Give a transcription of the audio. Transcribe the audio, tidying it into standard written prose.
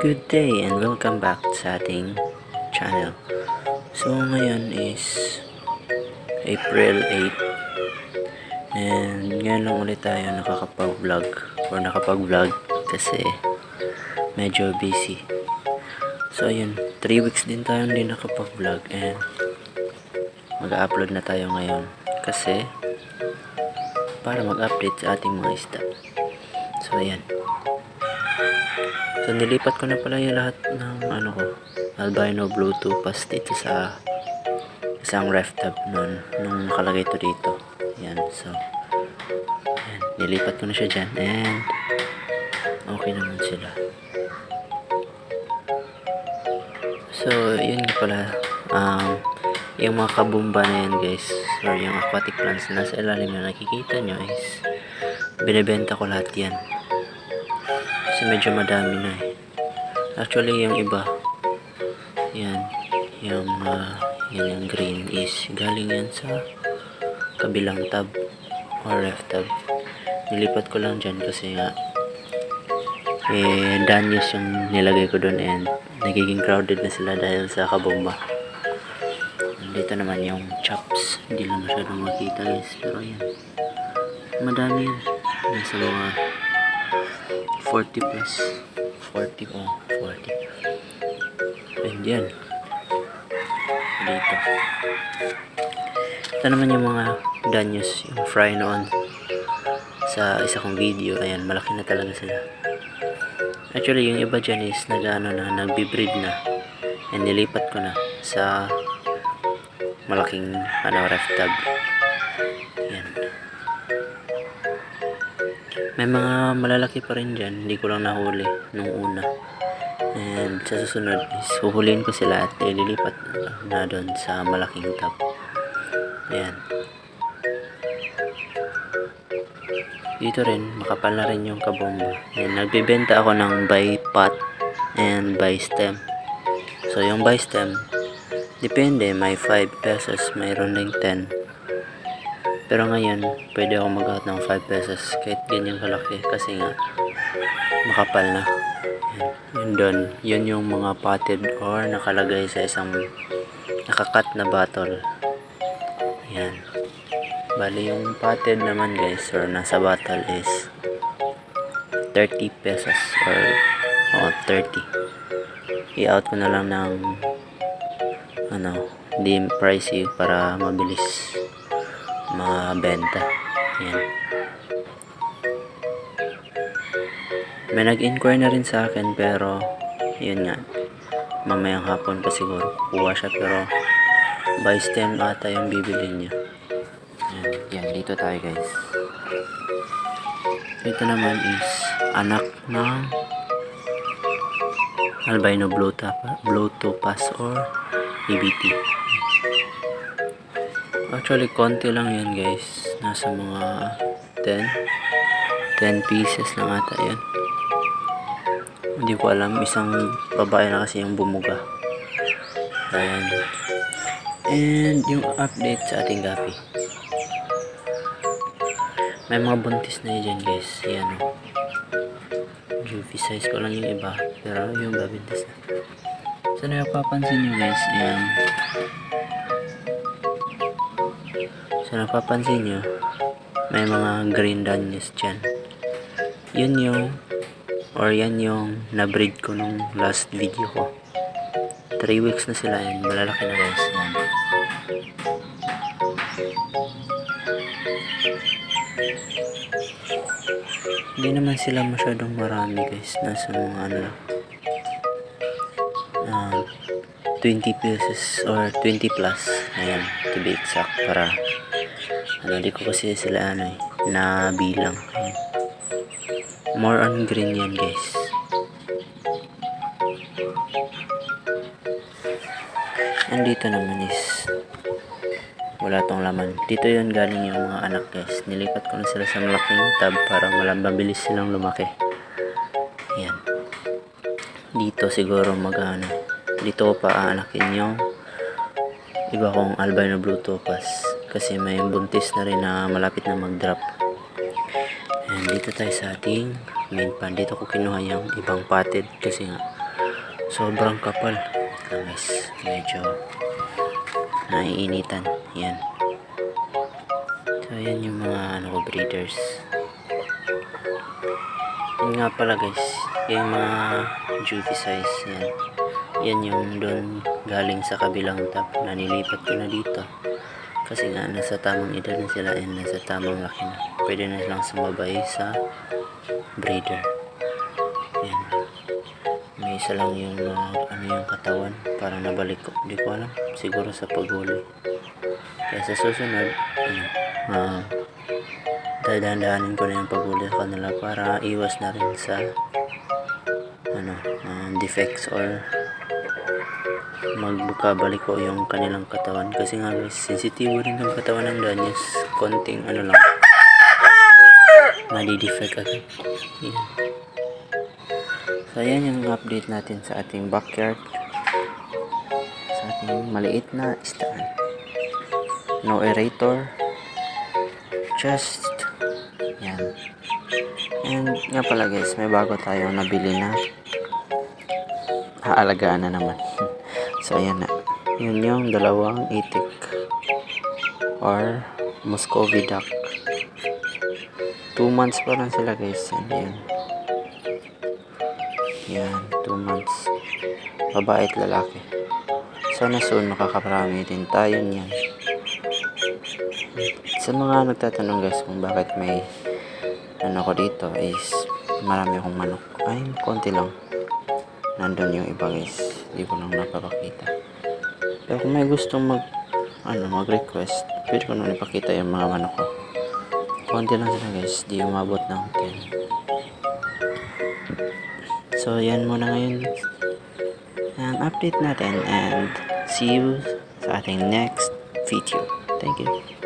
Good day and welcome back sa ating channel. So ngayon is April 8 and ngayon lang ulit tayo nakakapag-vlog kasi medyo busy. So ayun, 3 weeks din tayo hindi nakapag-vlog and mag-upload na tayo ngayon kasi para mag-update sa ating mga isda. So ayan. So nilipat ko na pala yung lahat ng albino blue topaz dito sa isang ref tub nung nakalagay to dito. Yan, so yan, nilipat ko na siya dyan and okay naman sila. So yun nga pala, yung mga kabumba na yan guys, or yung aquatic plants na nasa ilalim na nakikita nyo is binibenta ko lahat yan kasi medyo madami na eh. Actually yung iba yan, yung yung green is galing yan sa kabilang tub or ref tub. Nilipat ko lang dyan kasi nga danyos yung nilagay ko doon and nagiging crowded na sila dahil sa kabomba. Dito naman yung chops, hindi lang masyadong makita guys, pero yan madami yan, nasa mga 40 plus 40 and yan dito. Ito naman yung mga danyos, yung fry noon sa isa kong video. Ayan, malaki na talaga sila. Actually yung iba dyan is nagbibreed na and nilipat ko na sa malaking ref tub. Yan, may mga malalaki pa rin dyan, hindi ko lang nahuli nung una and sa susunod is huhulihin ko sila at ililipat na doon sa malaking tub. Ayan, dito rin makapal na rin yung kabomba and nagbibenta ako ng by pot and by stem. So yung by stem depende, may 5 pesos, mayroon ding 10, pero ngayon pwede ako mag-out ng 5 pesos kahit ganyan kalaki kasi nga makapal na. Yun doon, yun yung mga potted or nakalagay sa isang nakakat na bottle. Yan, bali yung potted naman guys or nasa bottle is 30 pesos or 30. I-out ko na lang ng di pricey para mabilis mabenta. Yan, may nag-inquire na rin sa akin pero yun nga, mamayang hapon pa siguro kukuha siya, pero by stem ata yung bibili niya. Yan, dito tayo guys. Ito naman is anak ng albino blue topaz or EBT. Actually konti lang yan guys, nasa mga 10 pieces lang ata yan. Hindi ko alam, isang babae na kasi yung bumuga. Ayan, and yung update sa ating gapi, may mga buntis na yun guys. Yan o, juvie size ko lang yung iba, pero yung babintis na. So napapansin nyo guys, yan, so napapansin nyo may mga green danyos dyan. Yun yung yan yung na-breed ko nung last video ko. 3 weeks na sila yan, malalaki na guys. Yan, hindi naman sila masyadong marami guys, nasa mga 20 pieces or 20 plus. Ayan, to be exact, para hindi ko kasi sila nabilang. Ayan, more on green yan guys. And dito naman is wala tong laman. Dito yun galing yung mga anak guys. Nilipat ko na sila sa malaking tub para mabilis silang lumaki. Yan, dito siguro dito ko pa aanakin yung iba kong albino blue topaz kasi may buntis na rin na malapit na mag-drop. And dito tayo sa ating main pan. Dito ko kinuha yung ibang potted kasi nga sobrang kapal. Guys, medyo naiinitan. Yan. So, yan yung mga breeders. Yun nga pala guys, yung mga juvie size yan. Yan yung doon galing sa kabilang tab na nilipat ko na dito. Kasi nga nasa tamang edad na sila and nasa tamang laki na. Pwede na silang sumabay sa breeder. Yan. May isa lang yung yung katawan. Parang nabalik ko. Hindi ko alam. Siguro sa paghuli. Kaya sa susunod, dadaan-daanin ko na yung paghuli sa kanila para iwas na rin sa defects or magkabalik ko yung kanilang katawan. Kasi nga guys, sensitibo rin yung katawan ng danyos. Konting lang, madi-defect agad. Yan. So yan yung update natin sa ating backyard, sa ating maliit na istaan. No aerator, just yan. And nga pala guys, may bago tayong nabili na haalagaan na naman. So ayan na, yun yung dalawang itik or Muscovy duck. 2 months pa lang sila guys. Yan, yan 2 months, babae at lalaki. Sana soon makakaparami din tayo niyan. Sa mga nagtatanong guys kung bakit may ko dito is marami akong manok. Ay, konti lang. Nandun yung iba guys, hindi ko lang napapakita. Pero kung may gustong mag-request, pwede ko nang ipakita yung mga manok ko. Konti lang sila guys, di umabot ng 10. So yan muna ngayon ang update natin, and see you sa ating next video. Thank you.